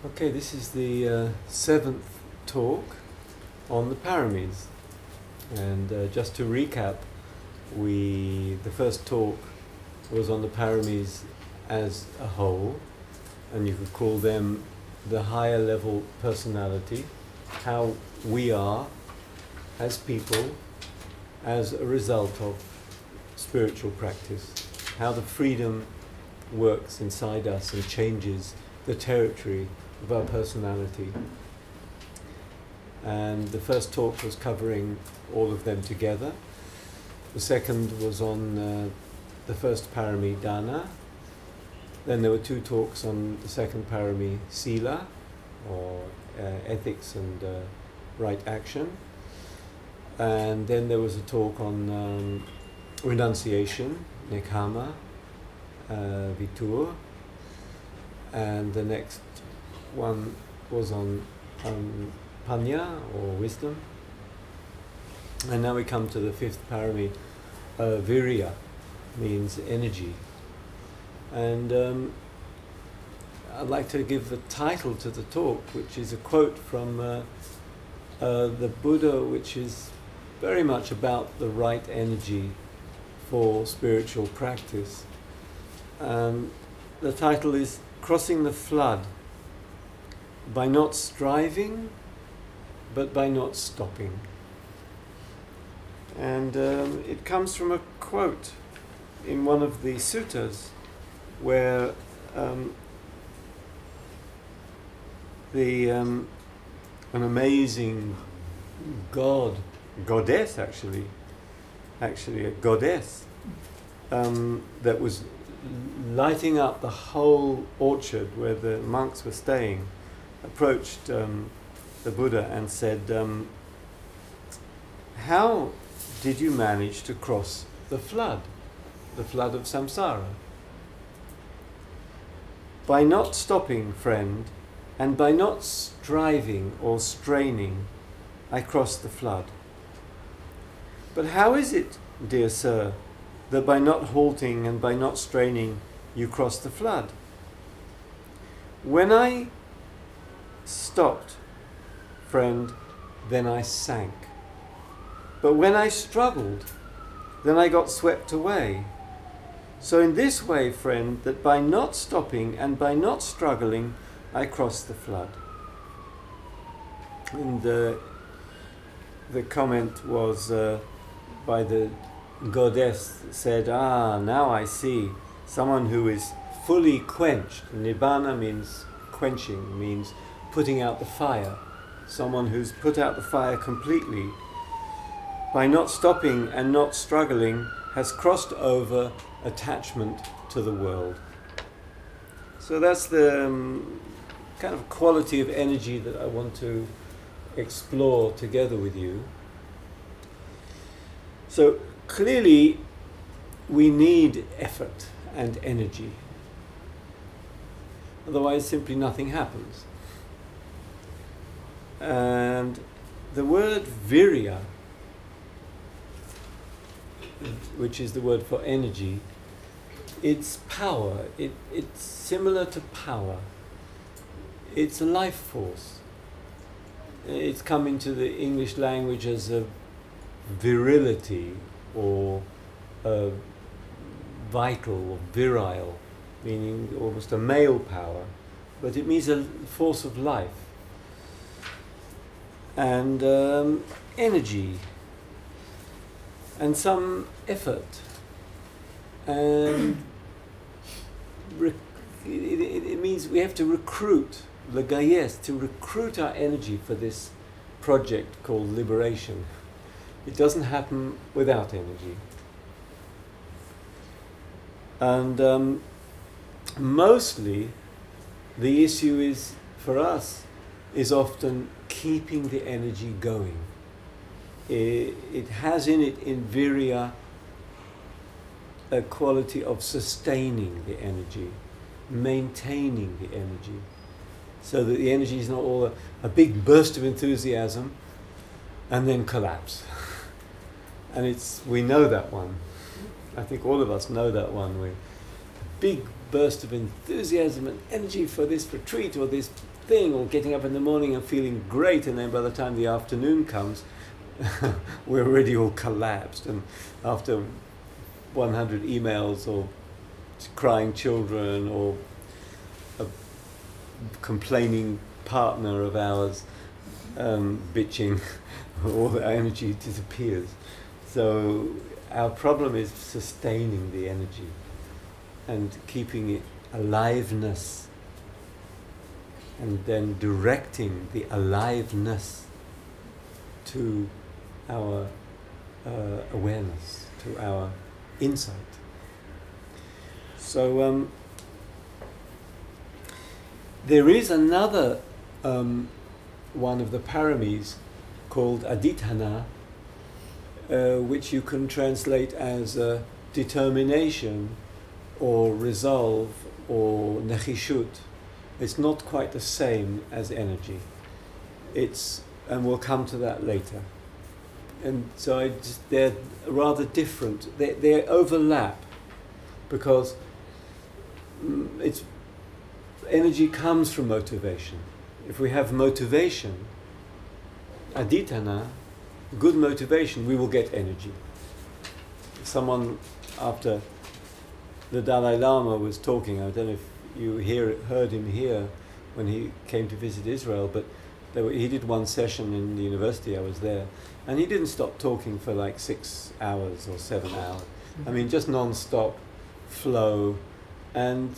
Okay, this is the seventh talk on the Paramis. And just to recap, the first talk was on the Paramis as a whole, and you could call them the higher level personality, how we are as people as a result of spiritual practice, how the freedom works inside us and changes the territory of our personality. And the first talk was covering all of them together. The second was on the first parami, dana. Then there were two talks on the second parami, sila, or ethics and right action. And then there was a talk on renunciation, nekama, vitur. And the next one was on panya, or wisdom. And now we come to the fifth parami, virya, means energy. And I'd like to give the title to the talk, which is a quote from the Buddha, which is very much about the right energy for spiritual practice. The title is Crossing the Flood by not striving, but by not stopping. And it comes from a quote in one of the suttas where an amazing goddess actually a goddess that was lighting up the whole orchard where the monks were staying, approached the Buddha and said, how did you manage to cross the flood of samsara? By not stopping, friend, and by not striving or straining, I crossed the flood. But how is it, dear sir, that by not halting and by not straining, you cross the flood? When I stopped, friend, then I sank. But when I struggled, then I got swept away. So in this way, friend, that by not stopping and by not struggling, I crossed the flood. And the comment was by the goddess, said, now I see someone who is fully quenched. Nibbana means quenching, means putting out the fire. Someone who's put out the fire completely, by not stopping and not struggling, has crossed over attachment to the world. So that's the kind of quality of energy that I want to explore together with you. So clearly we need effort and energy. Otherwise simply nothing happens. And the word virya, which is the word for energy, it's power. It's similar to power. It's a life force. It's come into the English language as a virility or a vital or virile, meaning almost a male power, but it means a force of life. And energy, and some effort, and it means we have to recruit, legayes, to recruit our energy for this project called liberation. It doesn't happen without energy. And mostly the issue is, for us, is often keeping the energy going. It has in it, in virya, a quality of sustaining the energy, maintaining the energy, so that the energy is not all a big burst of enthusiasm and then collapse. And we know that one. I think all of us know that one. big burst of enthusiasm and energy for this retreat or this thing, or getting up in the morning and feeling great, and then by the time the afternoon comes, we're already all collapsed, and after 100 emails or crying children or a complaining partner of ours bitching, all the energy disappears. So our problem is sustaining the energy and keeping it aliveness, and then directing the aliveness to our awareness, to our insight. So there is another one of the paramis called adhitthana, which you can translate as determination or resolve or nechishut. It's not quite the same as energy. And we'll come to that later. And so they're rather different. They overlap because energy comes from motivation. If we have motivation, adhitthana, good motivation, we will get energy. Someone, after the Dalai Lama was talking, I don't know if you heard him here when he came to visit Israel, but he did one session in the university, I was there, and he didn't stop talking for like 6 hours or 7 hours. I mean, just non-stop flow. And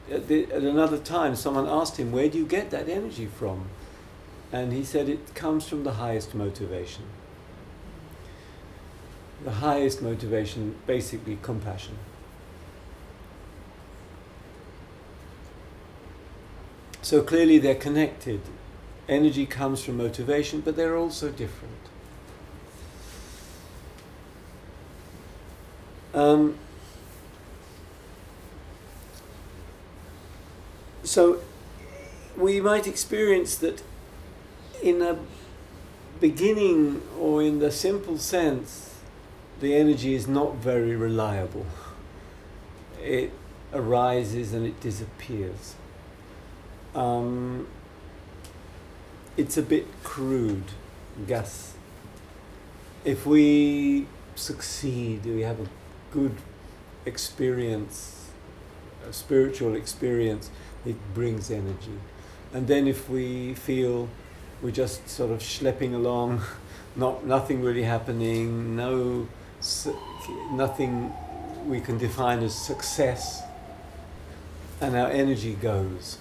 at another time, someone asked him, where do you get that energy from? And he said, it comes from the highest motivation. The highest motivation, basically compassion. So clearly they're connected. Energy comes from motivation, but they're also different. So we might experience that in a beginning, or in the simple sense, the energy is not very reliable. It arises and it disappears. It's a bit crude, Gus. If we succeed, we have a good experience, a spiritual experience, it brings energy. And then if we feel we're just sort of schlepping along, nothing really happening, nothing we can define as success, and our energy goes,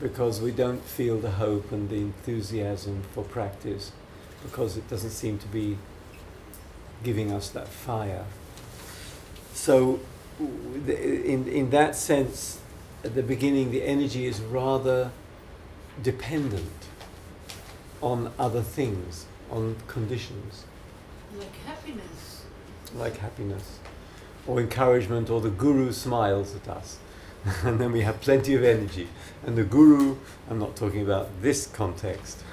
because we don't feel the hope and the enthusiasm for practice, because it doesn't seem to be giving us that fire. So in that sense, at the beginning, the energy is rather dependent on other things, on conditions. Like happiness. Like happiness. Or encouragement, or the guru smiles at us. And then we have plenty of energy. And the guru, I'm not talking about this context,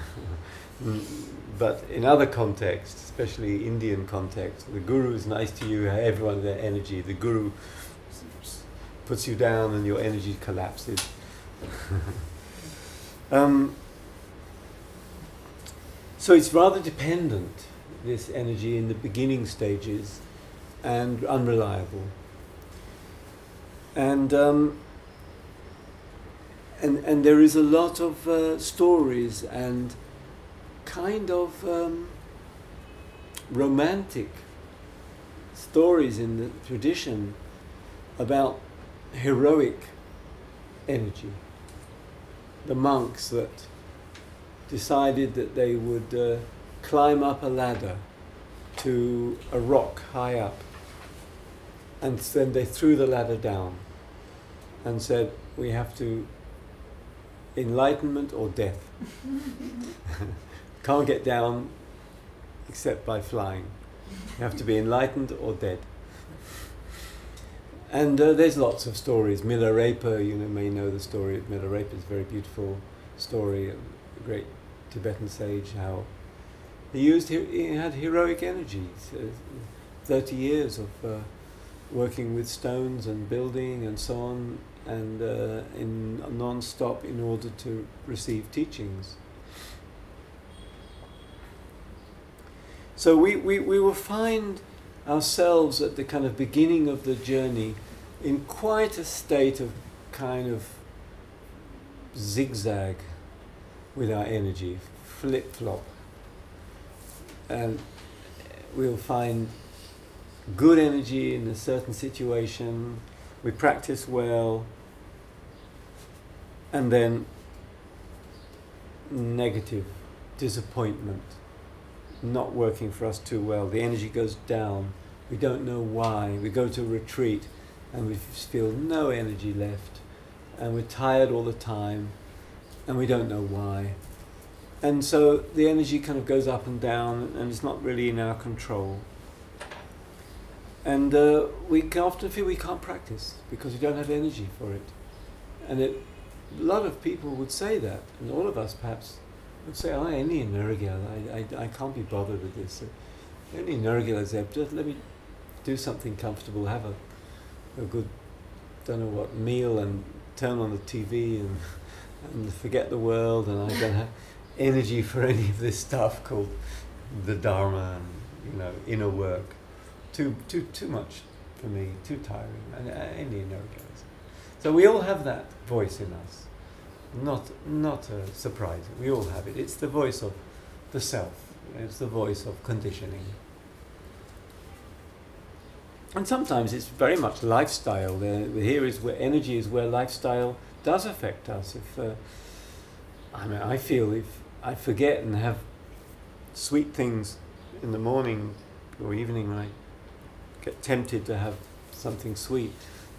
but in other contexts, especially Indian context, the guru is nice to you, everyone their energy. The guru puts you down and your energy collapses. So it's rather dependent, this energy in the beginning stages, and unreliable. And there is a lot of stories and kind of romantic stories in the tradition about heroic energy. The monks that decided that they would climb up a ladder to a rock high up, and then they threw the ladder down and said, we have to enlightenment or death. Can't get down except by flying. You have to be enlightened or dead. And there's lots of stories. Milarepa, you may know the story of Milarepa. It's a very beautiful story, a great Tibetan sage, how he had heroic energies, 30 years of working with stones and building and so on, and in non-stop in order to receive teachings. So we will find ourselves at the kind of beginning of the journey in quite a state of kind of zigzag with our energy, flip-flop. And we'll find good energy in a certain situation, we practice well, and then negative, disappointment, not working for us too well. The energy goes down, we don't know why. We go to a retreat and we feel no energy left, and we're tired all the time, and we don't know why. And so the energy kind of goes up and down, and it's not really in our control. And we can often feel we can't practice because we don't have energy for it. And a lot of people would say that, and all of us perhaps would say, "Oh, any energia, I can't be bothered with this. Any energia is there, just let me do something comfortable, have a good, don't know what, meal, and turn on the TV and forget the world, and I don't have energy for any of this stuff called the Dharma and, inner work. Too much for me, too tiring, and any energy." So we all have that voice in us. Not a surprise. We all have it. It's the voice of the self. It's the voice of conditioning. And sometimes it's very much lifestyle. Here is where energy is where lifestyle does affect us. I feel if I forget and have sweet things in the morning or evening, when I get tempted to have something sweet,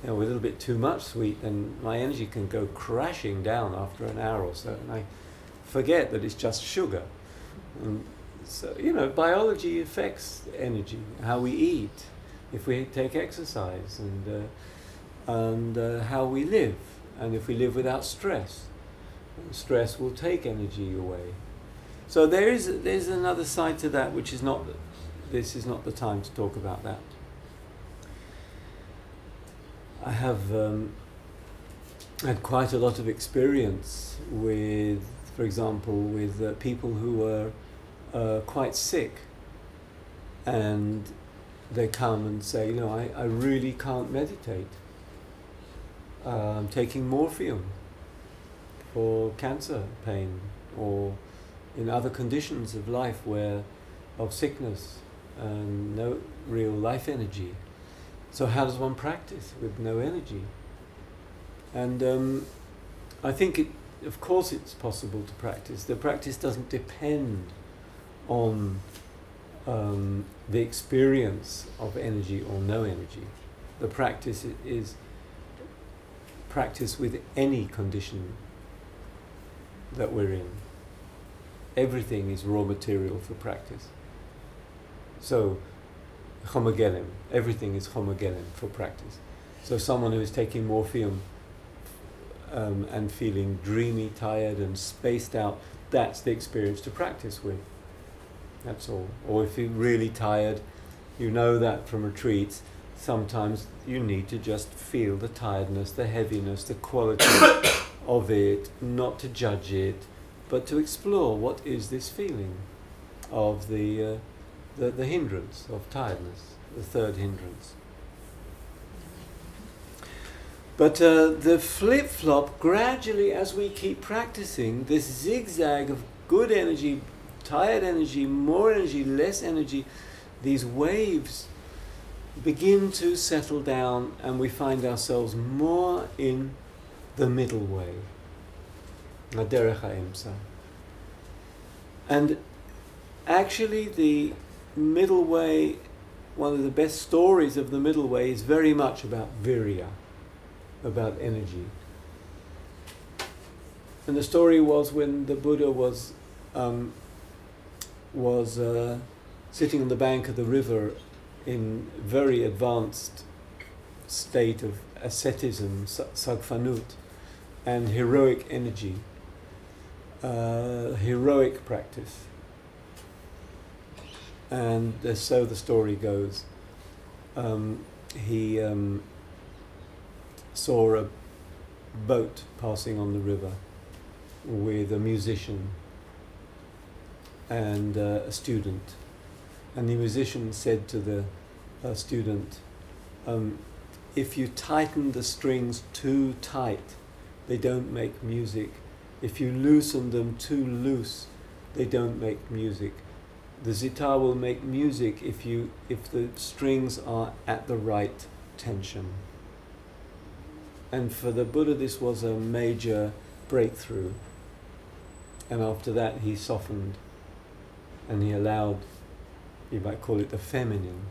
a little bit too much sweet, then my energy can go crashing down after an hour or so, and I forget that it's just sugar. And so, biology affects energy, how we eat, if we take exercise, and how we live, and if we live without stress. Stress will take energy away. So there's another side to that, which is not. This is not the time to talk about that. I have had quite a lot of experience with, for example, with people who were quite sick, and they come and say, I really can't meditate. I'm taking morphine for cancer pain, or in other conditions of life of sickness and no real life energy. So how does one practice with no energy? And I think of course it's possible to practice. The practice doesn't depend on the experience of energy or no energy. The practice is practice with any condition that we're in. Everything is raw material for practice. So, homogenem, everything is homogenem for practice. So someone who is taking morphine and feeling dreamy, tired and spaced out, that's the experience to practice with. That's all. Or if you're really tired, you know that from retreats, sometimes you need to just feel the tiredness, the heaviness, the quality of it, not to judge it, but to explore what is this feeling of the hindrance of tiredness, the third hindrance. But the flip-flop, gradually as we keep practicing, this zigzag of good energy, tired energy, more energy, less energy, these waves begin to settle down, and we find ourselves more in the middle way, Derech HaEmsa. And actually the middle way, one of the best stories of the middle way is very much about virya, about energy. And the story was when the Buddha was sitting on the bank of the river in very advanced state of asceticism, sagfanut, and heroic energy, heroic practice. And so the story goes. he saw a boat passing on the river with a musician and a student. And the musician said to the student, if you tighten the strings too tight, they don't make music. If you loosen them too loose, they don't make music. The sitar will make music if the strings are at the right tension. And for the Buddha, this was a major breakthrough. And after that, he softened, and he allowed, you might call it the feminine.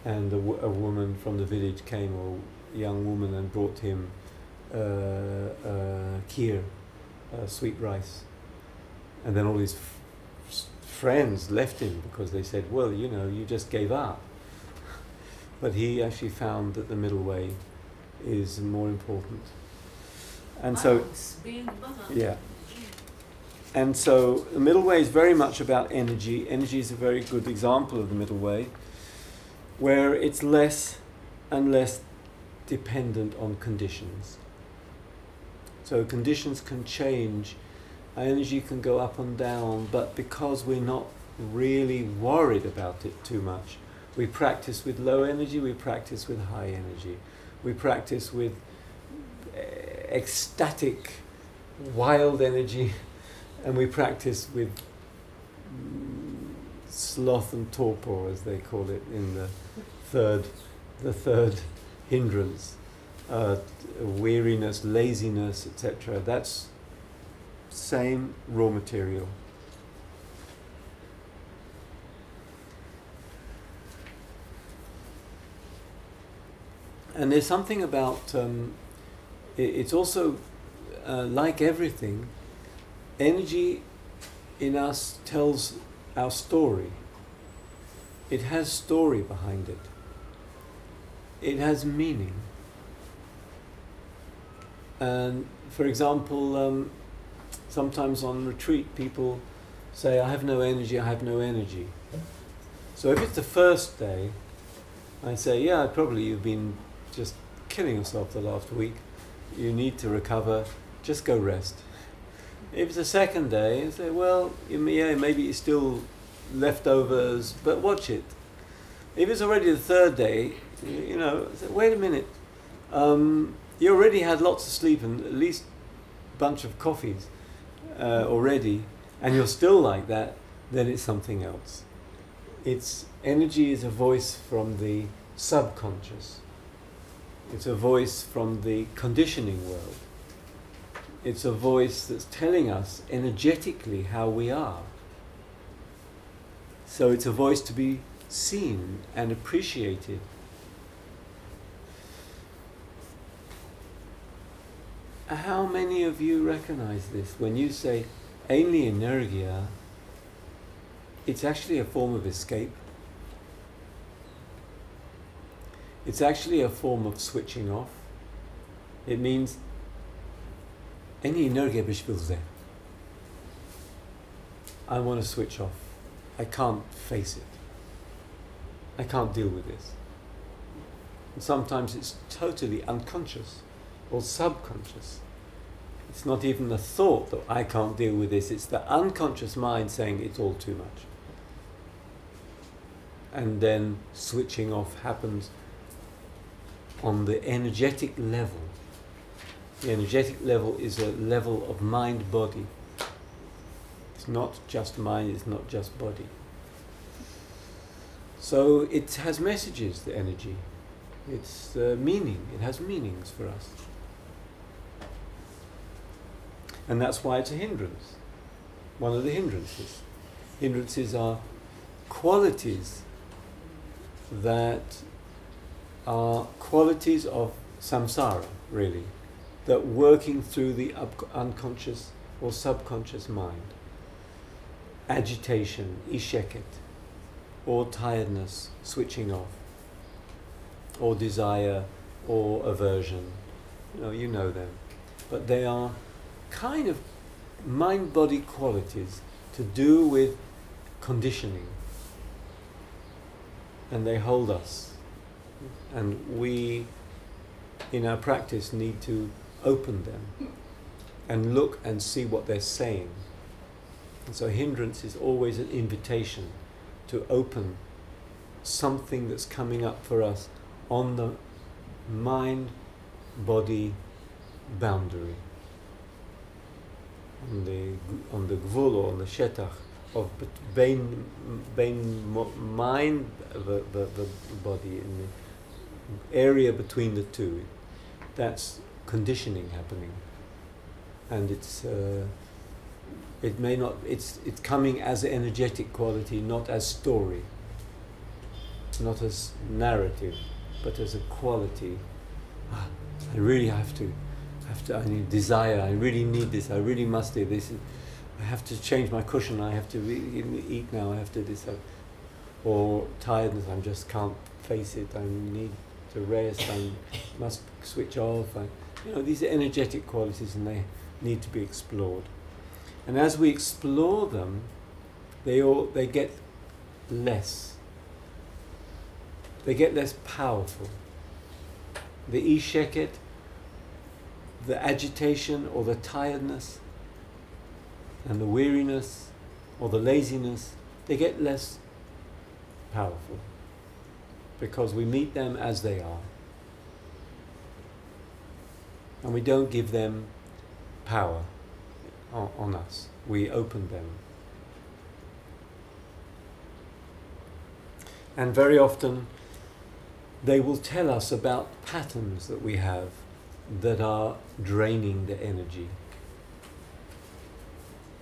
And a woman from the village came, or a young woman, and brought him kheer, sweet rice. And then all his friends left him because they said, well, you know, you just gave up. But he actually found that the middle way is more important. And so, being Buddha. yeah. And so the middle way is very much about energy. Energy is a very good example of the middle way, where it's less and less dependent on conditions. So conditions can change, our energy can go up and down, but because we're not really worried about it too much, we practice with low energy, we practice with high energy. We practice with ecstatic, wild energy, and we practice with sloth and torpor, as they call it in the third hindrance, weariness, laziness, etc. That's same raw material. And there's something about, it's also, like everything, energy in us tells our story. It has story behind it. It has meaning. And for example, sometimes on retreat people say, I have no energy, I have no energy. So if it's the first day, I say, yeah, probably you've been just killing yourself the last week. You need to recover, just go rest. If it's the second day, I say, well, yeah, maybe it's still leftovers, but watch it. If it's already the third day, you know, I say, wait a minute. You already had lots of sleep and at least a bunch of coffees already, and you're still like that, then it's something else. It's energy is a voice from the subconscious. It's a voice from the conditioning world. It's a voice that's telling us energetically how we are. So it's a voice to be seen and appreciated. How many of you recognize this? When you say ainli energia, it's actually a form of escape. It's actually a form of switching off. It means any energia bishvilze. I want to switch off. I can't face it. I can't deal with this. And sometimes it's totally unconscious or subconscious. It's not even the thought that I can't deal with this. It's the unconscious mind saying it's all too much. And then switching off happens on the energetic level. The energetic level is a level of mind-body. It's not just mind, it's not just body. So it has messages, the energy. It's meaning, it has meanings for us. And that's why it's a hindrance. One of the hindrances. Hindrances are qualities that are qualities of samsara, really, that working through the unconscious or subconscious mind. Agitation, isheket, or tiredness, switching off, or desire, or aversion. You know them. But they are kind of mind-body qualities to do with conditioning. And they hold us And we, in our practice, need to open them and look and see what they're saying. And so hindrance is always an invitation to open something that's coming up for us on the mind-body boundary, on the gvul, or on the shetach of bein mind, the body, in the area between the two. That's conditioning happening, and it may not. It's coming as energetic quality, not as story, not as narrative, but as a quality. I really have to. I need desire. I really need this. I really must do this. I have to change my cushion. I have to eat now. I have to this. Or tiredness. I just can't face it. I need to rest. I must switch off. These are energetic qualities, and they need to be explored. And as we explore them, they get less. They get less powerful. The e-sheket, the agitation or the tiredness and the weariness or the laziness, they get less powerful because we meet them as they are. And we don't give them power on us. We open them. And very often they will tell us about patterns that we have that are draining the energy.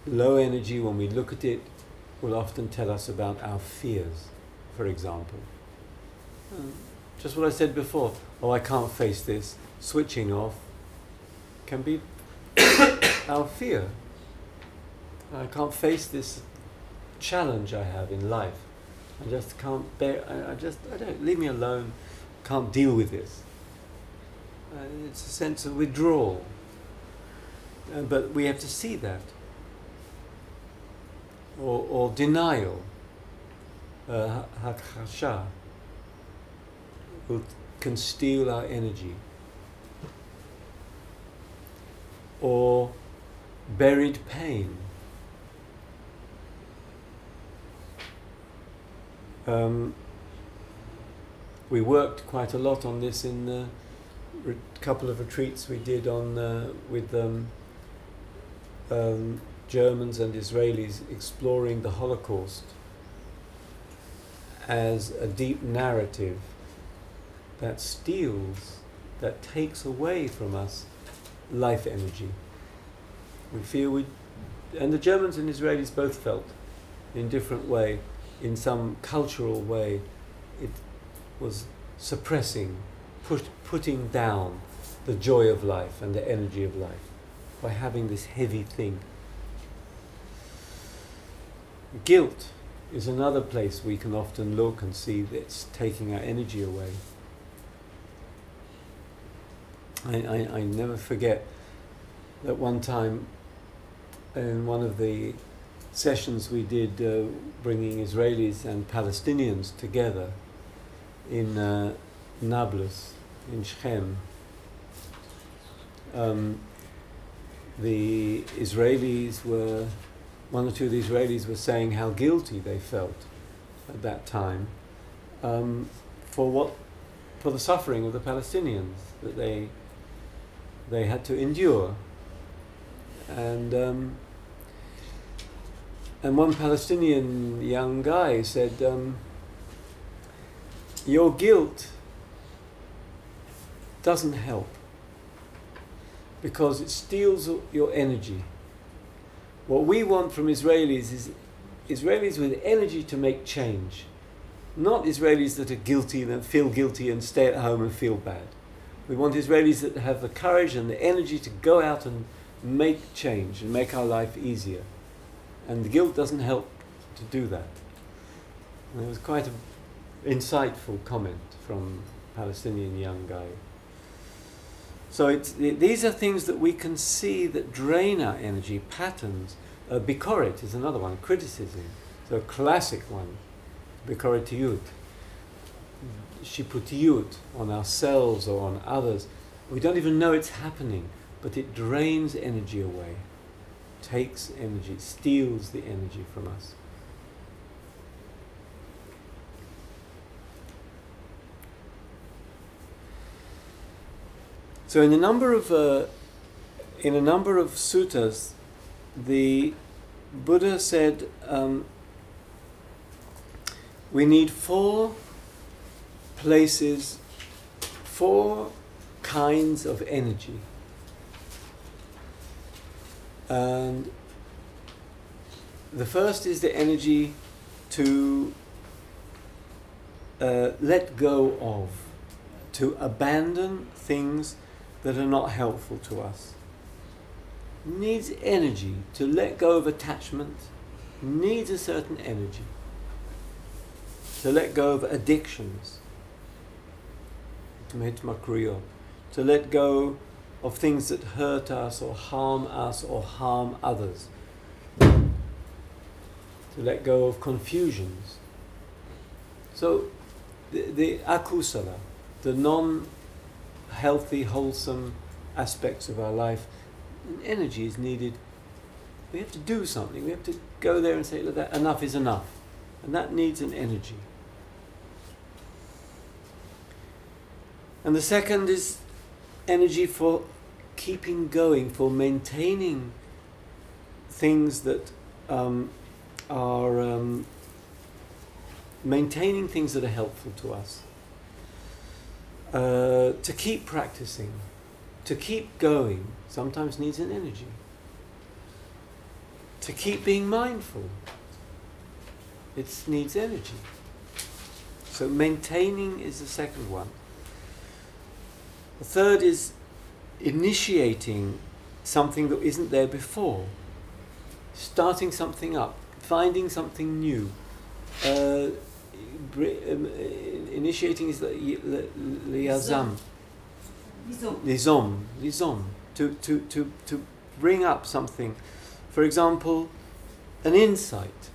Low energy, when we look at it, will often tell us about our fears, for example. Just what I said before, I can't face this, switching off can be our fear. I can't face this challenge I have in life. I just can't bear, I don't, leave me alone, can't deal with this. It's a sense of withdrawal. But we have to see that. Or denial. Hakasha can steal our energy. Or buried pain. We worked quite a lot on this in the couple of retreats we did on with Germans and Israelis, exploring the Holocaust as a deep narrative that steals, that takes away from us life energy. We feel and the Germans and Israelis both felt in different way, in some cultural way, it was suppressing, putting down the joy of life and the energy of life by having this heavy thing. Guilt is another place we can often look and see that it's taking our energy away. I never forget that one time in one of the sessions we did bringing Israelis and Palestinians together in Nablus, in Shechem. The Israelis were, one or two of the Israelis were saying how guilty they felt at that time for the suffering of the Palestinians that they had to endure. And one Palestinian young guy said, your guilt doesn't help because it steals your energy. What we want from Israelis is Israelis with energy to make change, not Israelis that are guilty, that feel guilty and stay at home and feel bad. We want Israelis that have the courage and the energy to go out and make change and make our life easier. And the guilt doesn't help to do that. And it was quite an insightful comment from a Palestinian young guy. So these are things that we can see that drain our energy, patterns. Bikoret is another one, criticism. So a classic one, bikoretiyut. shiputiyut, on ourselves or on others. We don't even know it's happening, but it drains energy away, takes energy, steals the energy from us. So in a number of suttas, the Buddha said we need 4 places, 4 kinds of energy. And the first is the energy to let go of, to abandon things that are not helpful to us. Needs energy to let go of attachment, needs a certain energy. To let go of addictions, to let go of things that hurt us or harm others. To let go of confusions. So the akusala, the non-healthy, wholesome aspects of our life, energy is needed. We have to do something. We have to go there and say, look, that enough is enough. And that needs an energy. And the second is energy for keeping going, for maintaining things that maintaining things that are helpful to us. To keep practicing, to keep going, sometimes needs an energy. To keep being mindful, it needs energy. So maintaining is the second one. The third is initiating something that isn't there before. Starting something up, finding something new. Initiating is liyazam. Lizom. To bring up something. For example, an insight,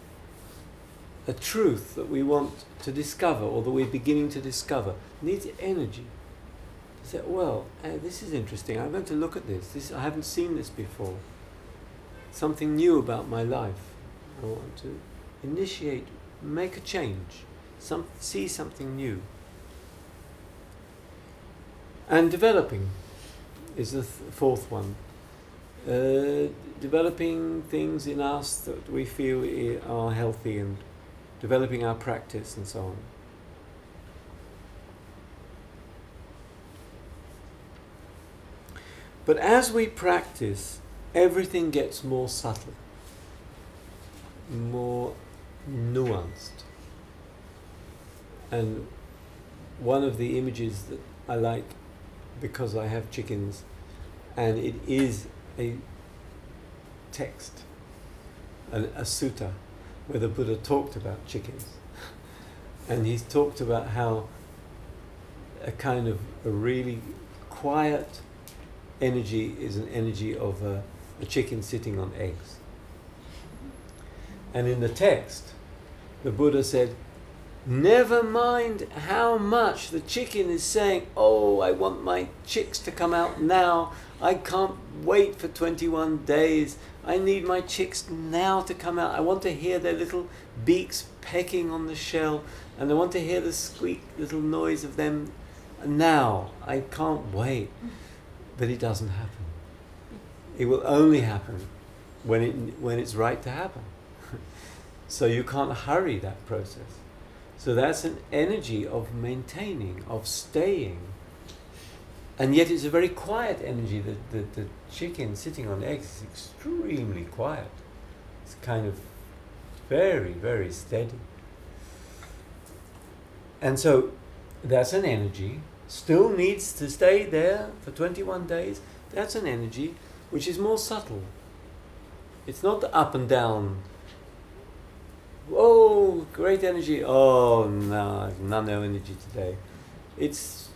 a truth that we want to discover or that we're beginning to discover, needs energy. Say, well, this is interesting. I'm going to look at this. I haven't seen this before. Something new about my life. I want to initiate, make a change, see something new. And developing is the fourth one. Developing things in us that we feel are healthy, and developing our practice and so on. But as we practice, everything gets more subtle, more nuanced. And one of the images that I like, because I have chickens, and it is a text, a sutta, where the Buddha talked about chickens. And he's talked about how a kind of a really quiet energy is an energy of a chicken sitting on eggs. And in the text, the Buddha said, never mind how much the chicken is saying, oh, I want my chicks to come out now. I can't wait for 21 days. I need my chicks now to come out. I want to hear their little beaks pecking on the shell, and I want to hear the squeak little noise of them now. I can't wait. But it doesn't happen. It will only happen when it's right to happen. So you can't hurry that process. So that's an energy of maintaining, of staying. And yet it's a very quiet energy. The chicken sitting on eggs is extremely quiet. It's kind of very, very steady. And so that's an energy. Still needs to stay there for 21 days. That's an energy which is more subtle. It's not the up and down. Oh, great energy. Oh, no, none of energy today. It's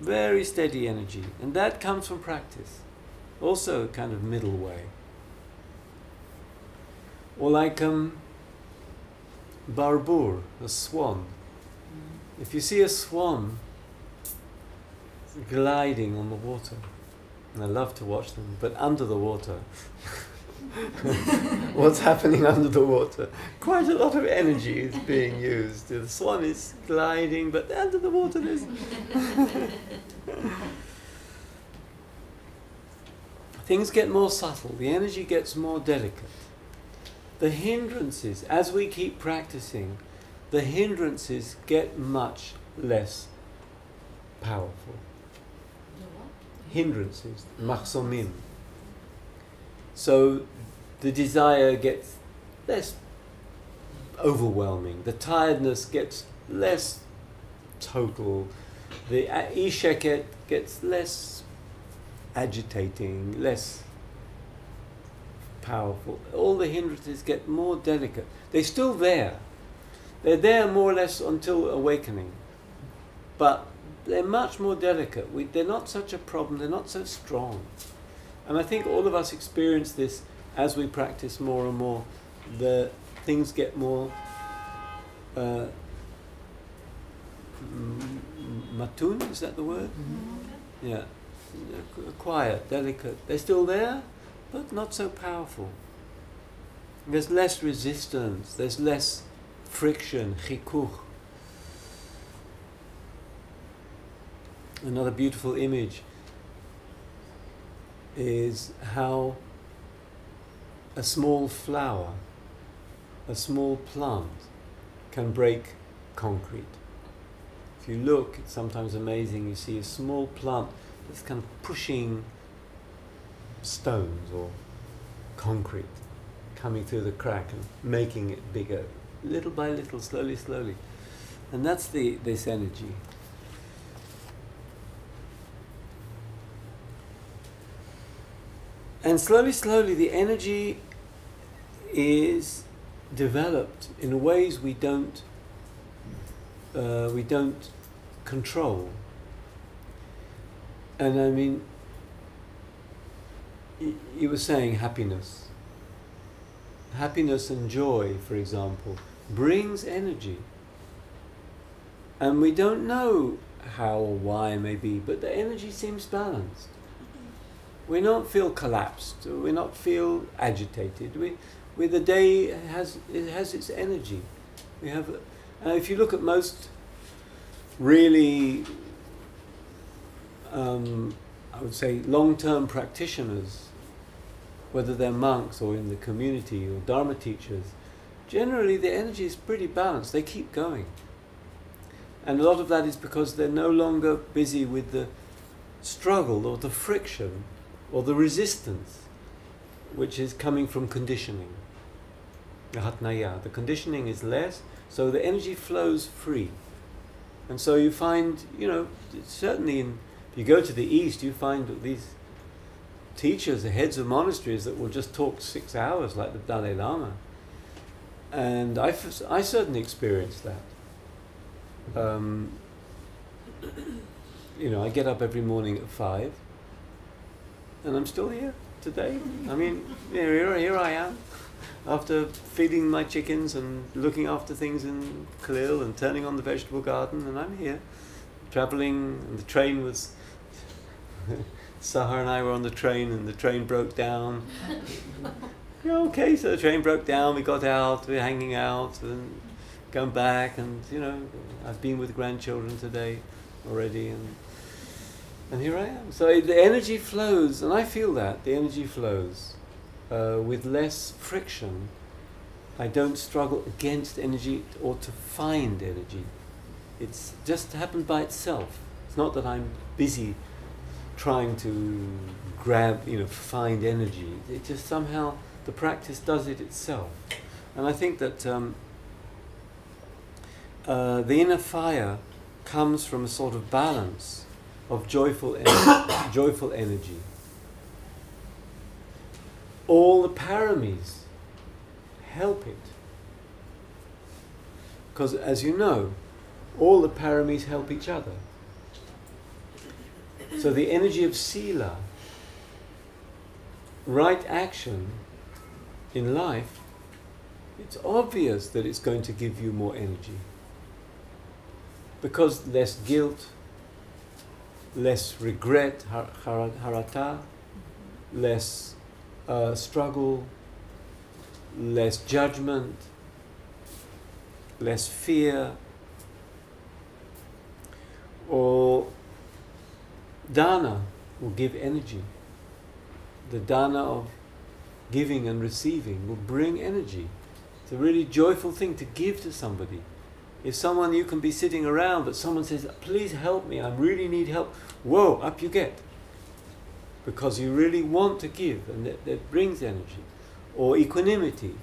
very steady energy. And that comes from practice. Also a kind of middle way. Or like Barbur, a swan. If you see a swan gliding on the water, and I love to watch them, but under the water, what's happening under the water? Quite a lot of energy is being used. The swan is gliding, but under the water there's... Things get more subtle, the energy gets more delicate. The hindrances, as we keep practicing, the hindrances get much less powerful. Hindrances, mahsomim. So the desire gets less overwhelming, the tiredness gets less total, the isheket gets less agitating, less powerful. All the hindrances get more delicate. They're still there. They're there more or less until awakening. But they're much more delicate. They're not such a problem, they're not so strong. And I think all of us experience this as we practice more and more. The things get more matun, is that the word? Mm-hmm. Yeah. Quiet, delicate. They're still there, but not so powerful. There's less resistance, there's less friction, chikuch. Another beautiful image is how a small flower, a small plant can break concrete. If you look, it's sometimes amazing, you see a small plant that's kind of pushing stones or concrete, coming through the crack and making it bigger, little by little, slowly, slowly. And that's this energy. And slowly, slowly, the energy is developed in ways we don't control. And I mean, you were saying happiness. Happiness and joy, for example, brings energy. And we don't know how or why maybe, but the energy seems balanced. We don't feel collapsed, we not feel agitated. The day has its energy. We have, if you look at most really, I would say, long-term practitioners, whether they're monks or in the community or Dharma teachers, generally the energy is pretty balanced. They keep going. And a lot of that is because they're no longer busy with the struggle or the friction or the resistance, which is coming from conditioning. The conditioning is less, so the energy flows free. And so you find, certainly if you go to the East, you find these teachers, the heads of monasteries, that will just talk 6 hours like the Dalai Lama. And I certainly experienced that. I get up every morning at 5, and I'm still here today. I mean, here I am, after feeding my chickens and looking after things in Khalil and turning on the vegetable garden, and I'm here, traveling, and the train was... Sahar and I were on the train, and the train broke down. Okay, so the train broke down, we got out, we're hanging out, and going back, and I've been with grandchildren today already, and here I am. So the energy flows, and I feel that, the energy flows with less friction. I don't struggle against energy or to find energy. It's just happened by itself. It's not that I'm busy trying to find energy. It just somehow, the practice does it itself. And I think that the inner fire comes from a sort of balance of joyful energy. All the paramis help it. Because as you know, all the paramis help each other. So the energy of sila, right action in life, it's obvious that it's going to give you more energy. because less guilt, less regret, harata, less struggle, less judgment, less fear, or dana will give energy. The dana of giving and receiving will bring energy. It's a really joyful thing to give to somebody. If someone, you can be sitting around, but someone says, please help me, I really need help. Whoa, up you get. Because you really want to give, and that brings energy. Or equanimity.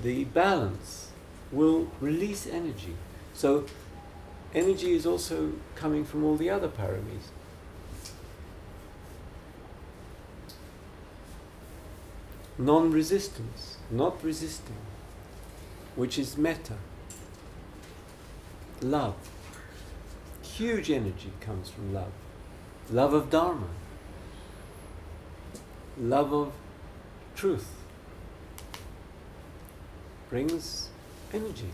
The balance will release energy. So energy is also coming from all the other paramis. Non-resistance, not resisting, which is metta. Love. Huge energy comes from love. Love of Dharma. Love of truth. Brings energy.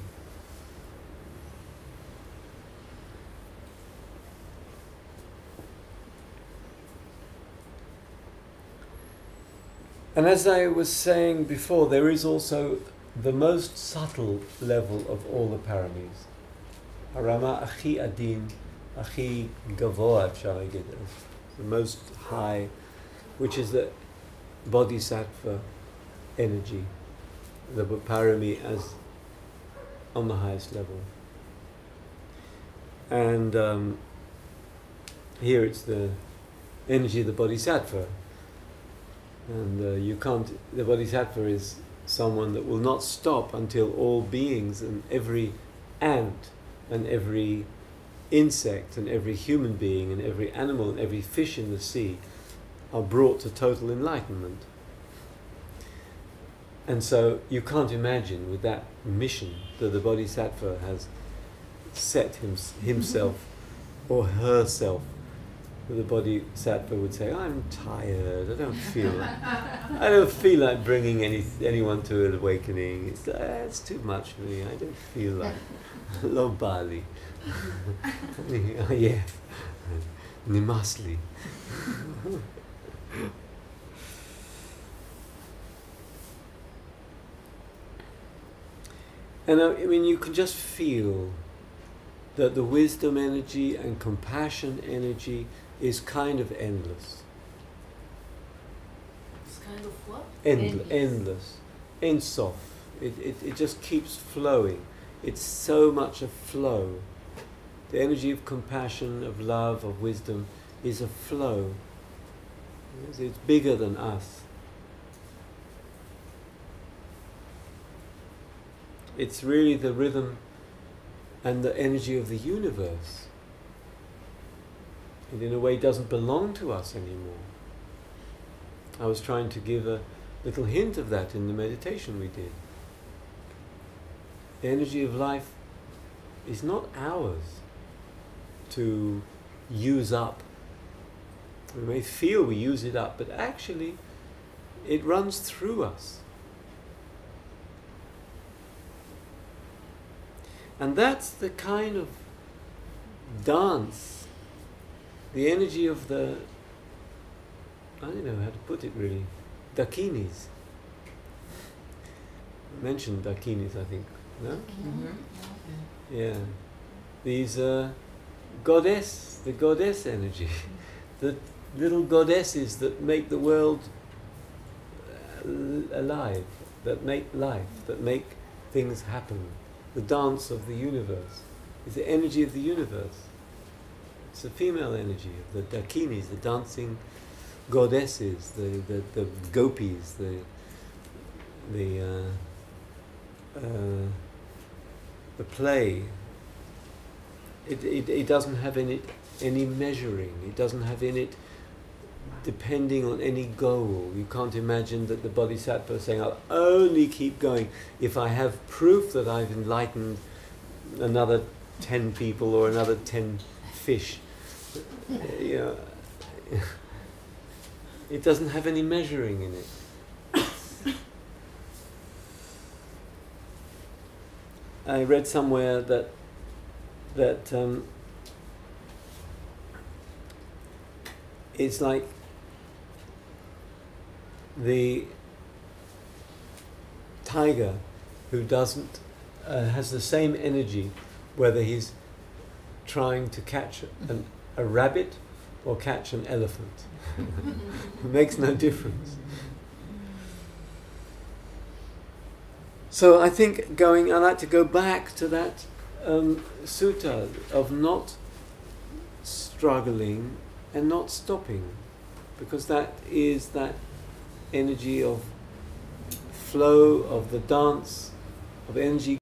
And as I was saying before, there is also the most subtle level of all the paramis. Harama achi adin, achi gavoa, the most high, which is the bodhisattva energy, the parami as on the highest level. And here it's the energy of the bodhisattva. And you can't, the bodhisattva is someone that will not stop until all beings and every ant and every insect and every human being and every animal and every fish in the sea are brought to total enlightenment. And so you can't imagine with that mission that the bodhisattva has set himself or herself. The bodhisattva would say, I'm tired, I don't feel like bringing anyone to an awakening. It's too much for me, I don't feel like lo bali. Yeah. Nimasli. And I mean, you can just feel that the wisdom energy and compassion energy is kind of endless. It's kind of what? Endless. Ein sof. It just keeps flowing. It's so much a flow. The energy of compassion, of love, of wisdom is a flow. It's bigger than us. It's really the rhythm and the energy of the universe. It in a way doesn't belong to us anymore. I was trying to give a little hint of that in the meditation we did. The energy of life is not ours to use up. We may feel we use it up, but actually it runs through us. And that's the kind of dance, the energy of the, I don't know how to put it really, Dakinis. I mentioned Dakinis, I think, no? Mm-hmm. Yeah. These the goddess energy, the little goddesses that make the world alive, that make life, that make things happen. The dance of the universe is the energy of the universe. It's the female energy of the Dakinis, the dancing goddesses, the gopis, the play. It doesn't have in it any measuring. It doesn't have in it depending on any goal. You can't imagine that the bodhisattva is saying, I'll only keep going if I have proof that I've enlightened another 10 people or another 10 fish. You know, it doesn't have any measuring in it. I read somewhere that that it's like the tiger who doesn't has the same energy whether he's trying to catch a rabbit or catch an elephant. It makes no difference. So I think I like to go back to that sutta of not struggling and not stopping, because that is that energy of flow, of the dance, of energy